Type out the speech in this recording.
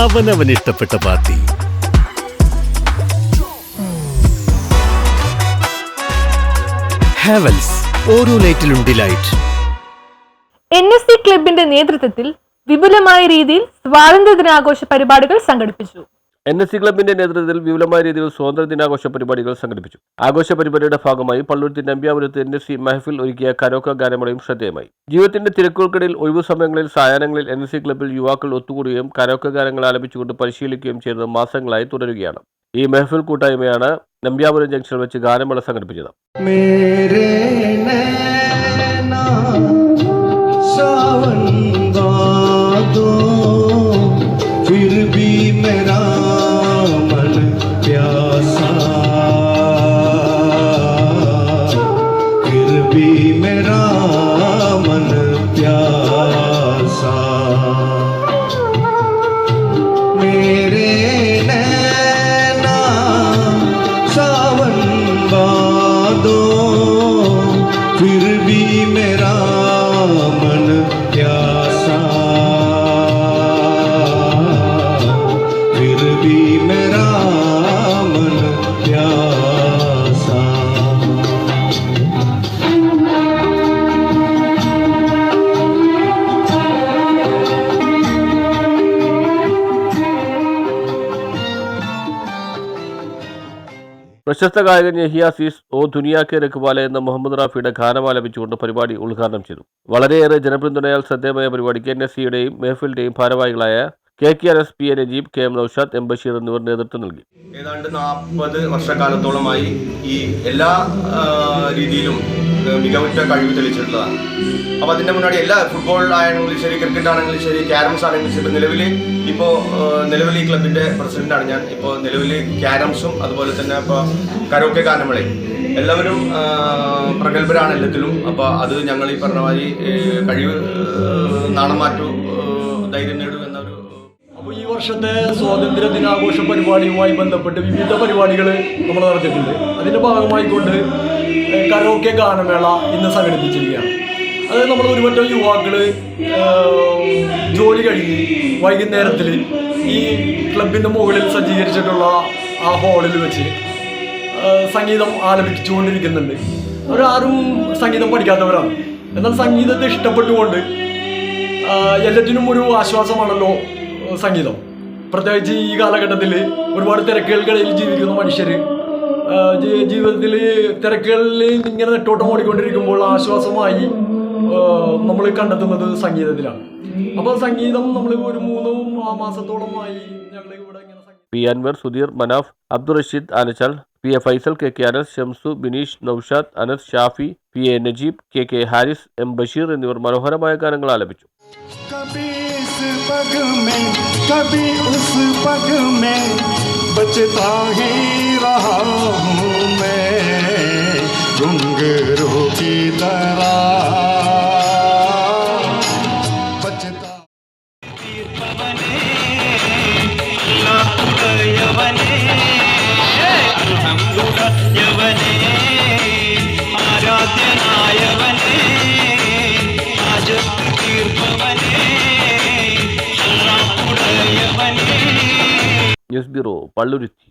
അവനവൻ ഇഷ്ടപ്പെട്ട പാർട്ടി. ഹാവൽസ്, ഓരോ നൈറ്റിലും ഡിലൈറ്റ്. NSC ക്ലബിന്റെ നേതൃത്വത്തിൽ വിപുലമായ രീതിയിൽ സ്വാതന്ത്ര്യ ദിനാഘോഷ പരിപാടികൾ സംഘടിപ്പിച്ചു. NSC ക്ലബിന്റെ നേതൃത്വത്തിൽ വിപുലമായ രീതിയിൽ സ്വാതന്ത്ര്യ ദിനാഘോഷ പരിപാടികൾ സംഘടിപ്പിച്ചു. ആഘോഷ പരിപാടിയുടെ ഭാഗമായി പള്ളുരുത്തി നമ്പ്യാപുരത്ത് NSC മെഹഫിൽ ഒരുക്കിയ കരോക്ക ഗാനമേളയും ശ്രദ്ധേയമായി. ജീവിതത്തിന്റെ തിരക്കുകൾക്കിടയിൽ ഒഴിവു സമയങ്ങളിൽ സായാഹ്നങ്ങളിൽ NSC ക്ലബിൽ യുവാക്കൾ ഒത്തുകൂടുകയും കരോക്ക ഗാനങ്ങൾ ആലപിച്ചുകൊണ്ട് പരിശീലിക്കുകയും ചെയ്തത് മാസങ്ങളായി തുടരുകയാണ്. ഈ മെഹഫിൽ കൂട്ടായ്മയാണ് നമ്പ്യാപുരം ജംഗ്ഷനിൽ വെച്ച് ഗാനമേള സംഘടിപ്പിച്ചത്. പ്രശസ്ത ഗായകൻ യഹിയ അസീസ് ഓ ദുനിയാ കെ രഖ്വാലെ എന്ന മുഹമ്മദ് റാഫിയുടെ ഗാനം ആലപിച്ചുകൊണ്ട് പരിപാടി ഉദ്ഘാടനം ചെയ്തു. വളരെയേറെ ജനപിന്തുണയാൽ ശ്രദ്ധേയമായ പരിപാടിക്ക് NSCയുടെയും മെഹഫിലിന്റെയും ഭാരവാഹികളായ KKRS PA Najeeb, KM Naushad, M Basheer എന്നിവർ നേതൃത്വം നൽകി. ഏതാണ്ട് 40 വർഷക്കാലത്തോളമായി ഈ എല്ലാ രീതിയിലും മികവുറ്റ കഴിവ് തെളിയിച്ചിട്ടുള്ളതാണ്. അപ്പോൾ അതിൻ്റെ മുன்னாടി എല്ലാ ഫുട്ബോൾ ആണെങ്കിലും ശരി, ക്രിക്കറ്റ് ആണെങ്കിലും ശരി, ക്യാരംസ് ആണെങ്കിലും ശരി, നിലവിൽ ഈ ക്ലബിൻ്റെ പ്രസിഡന്റാണ് ഞാൻ. ഇപ്പോൾ നിലവിൽ ക്യാരംസും അതുപോലെ തന്നെ ഇപ്പോൾ കരോക്കെ ഗാനമേളയും എല്ലാവരും പ്രഗത്ഭരാണ് എല്ലാത്തിലും. അപ്പോൾ അത് ഞങ്ങൾ ഈ പറഞ്ഞ മാതിരി കഴിവ് നാണം മാറ്റു, ധൈര്യം നേടും എന്നൊരു. അപ്പോൾ ഈ വർഷത്തെ സ്വാതന്ത്ര്യ ദിനാഘോഷ പരിപാടിയുമായി ബന്ധപ്പെട്ട് വിവിധ പരിപാടികൾ നമ്മൾ നടത്തിയിട്ടുണ്ട്. അതിൻ്റെ ഭാഗമായിക്കൊണ്ട് കരോക്കെ ഗാനമേള ഇന്ന് സംഘടിപ്പിച്ചിരിക്കുകയാണ്. അതായത് നമ്മൾ ഒരുപറ്റം യുവാക്കൾ ജോലി കഴിഞ്ഞ് വൈകുന്നേരത്തിൽ ഈ ക്ലബിൻ്റെ മുകളിൽ സജ്ജീകരിച്ചിട്ടുള്ള ആ ഹാളിൽ വെച്ച് സംഗീതം ആലപിച്ചുകൊണ്ടിരിക്കുന്നുണ്ട്. അവരാരും സംഗീതം പഠിക്കാത്തവരാണ്. എന്നാൽ സംഗീതത്തെ ഇഷ്ടപ്പെട്ടുകൊണ്ട് എല്ലാറ്റിനും ഒരു ആശ്വാസമാണല്ലോ സംഗീതം. പ്രത്യേകിച്ച് ഈ കാലഘട്ടത്തിൽ ഒരുപാട് തിരക്കുകൾക്കിടയിൽ ജീവിക്കുന്ന മനുഷ്യർ ജീവിതത്തിൽ തിരക്കുകളിൽ ഇങ്ങനെ നെട്ടോട്ടം ഓടിക്കൊണ്ടിരിക്കുമ്പോൾ ആശ്വാസമായി നമ്മൾ കണ്ടെത്തുന്നത് സംഗീതത്തിലാണ്. അപ്പോൾ സംഗീതം നമ്മൾ ഒരു 3 മാസത്തോളമായി ഞങ്ങൾ ഇവിടെ ഇങ്ങനെ. P. Anwar, Sudheer, Manaf, Abdul Rasheed Anachal, PA Faisal, KKRS, Shamsu, Bineesh, Naushad, Anas, Shafi, PA Najeeb, KK Haris, M Basheer എന്നിവർ മനോഹരമായ ഗാനങ്ങൾ ആലപിച്ചു. कभी उस पग में बचता ही रहा हूँ मैं, घुंघरू की तरह बचता. News bureau, Palluruthy.